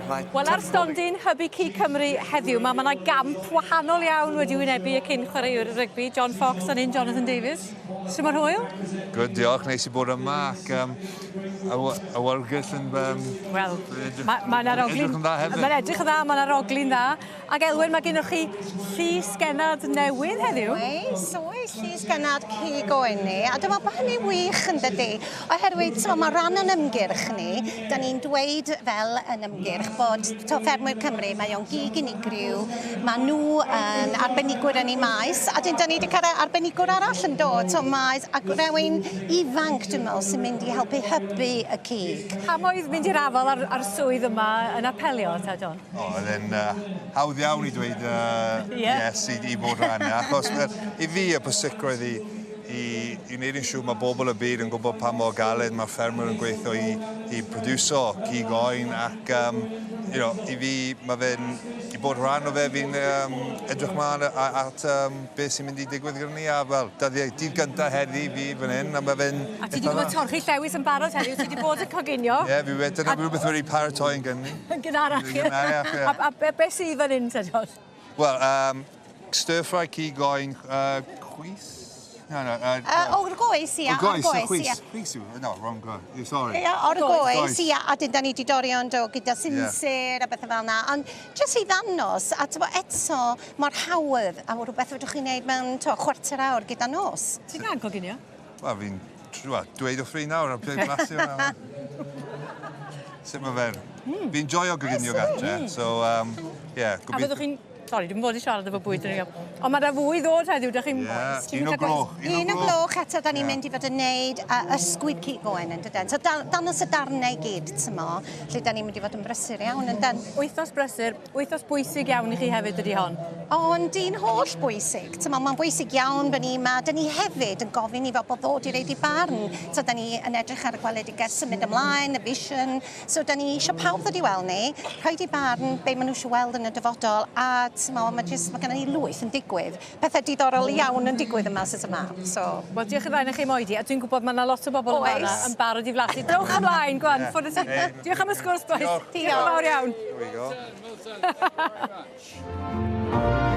Wel, ar stondin Hybu Cig Cymru heddiw, mae yna gamp wahanol iawn wedi wynebu y cyn chwaraewr rygbi, John Fox a'n un Jonathan Davies. Sut mae'r hwyl? Good, diolch. Nes i bod yma ac awyrgell yn... Wel, mae'n edrych yn dda hefyd. Mae'n edrych yn dda, mae'n arogli'n dda. Ac Elwyn, mae gennych chi llys genad newydd heddiw? Sioe, llys genad cig o enni. A dyma bod hynny wych yn dydi. Oherwydd, mae ran yn ymgyrch ni, da ni'n dweud fel yn ymgyrch bod ffermwyr Cymru, mae o'n gig unigryw, mae nhw yn arbenigwyr yn ei maes, a dyn da ni wedi cael arbenigwr arall yn dod o maes, ac rhywun ifanc, dwi'n meddwl, sy'n mynd i helpu hybu y cig. Pam oedd mynd i'r afel ar swydd yma yn apelio, ta, John? Oedd e'n hawdd iawn i dweud yes i bod rhan. Achos i fi y pwysicroedd i wneud yn siŵr mae bobl y byd yn gwybod pa mor galed mae ffermwyr yn gweithio i produso cig oen ac i fi mae fe'n i bod rhan o fe fi'n edrych mlaen at beth sy'n mynd i digwydd gyda ni a fel dydd gyntaf heddi fi fan hyn a mae fe'n... A ti wedi gwybod torchi llewis yn barod heddiw, ti wedi bod yn coginio? Ie, fi wedi rhywbeth wedi paratoi yn gynnu. Yn gynharach, ie. A beth sydd fan hyn, ta, John? Wel, stir-fry cig oen chwys? O'r goes, ia. O'r goes, chwys yw. No, wrong go. Sorry. O'r goes, ia. A dyn da ni wedi dorio yn dod gyda sinsir a bethau fel yna. Ond jyst i ddangos, a eto mor hawdd a rhywbeth fedrwch chi'n gwneud mewn chwarter awr gyda nos. Ti'n gan coginio? Wel, fi'n dweud o ffri nawr a play glasio. Sut mae fe'n? Fi'n joio coginio gatre, so, ie. A fyddwch chi'n... Sori, dwi'n bod i siarad efo bwyd yn ei gael. Ond mae da fwy ddod heddiw, ydych chi'n... Ie, un o gloch. Un o gloch eto, da ni'n mynd i fod yn neud ysgwyd cig oen yn dydyn. So, danos y darnau gyd, tymo, lle da ni'n mynd i fod yn brysur iawn yn dyn. Wythnos brysur, wythnos bwysig iawn i chi hefyd ydi hon. Ond un holl bwysig, tymo, mae'n bwysig iawn bod ni yma. Da ni hefyd yn gofyn i bobl ddod i reid i barn. So, da ni yn edrych ar y gweledigeth symud ymlaen, y vision. So, da ni eisiau pawb ddod i weld ni, rhaid i barn, be maen nhw eisiau weld yn y dyfodol, a mae gennym ni lwyth yn digwydd. Pethau diddorol iawn yn digwydd yma sydd yma. Wel, diolch yn fawr i chi moedi, a dwi'n gwybod mae yna lot o bobl yma yn barod i flasu. Dewch ymlaen, gwan. Diolch am y sgwrs, boes. Diolch yn fawr iawn. There we go.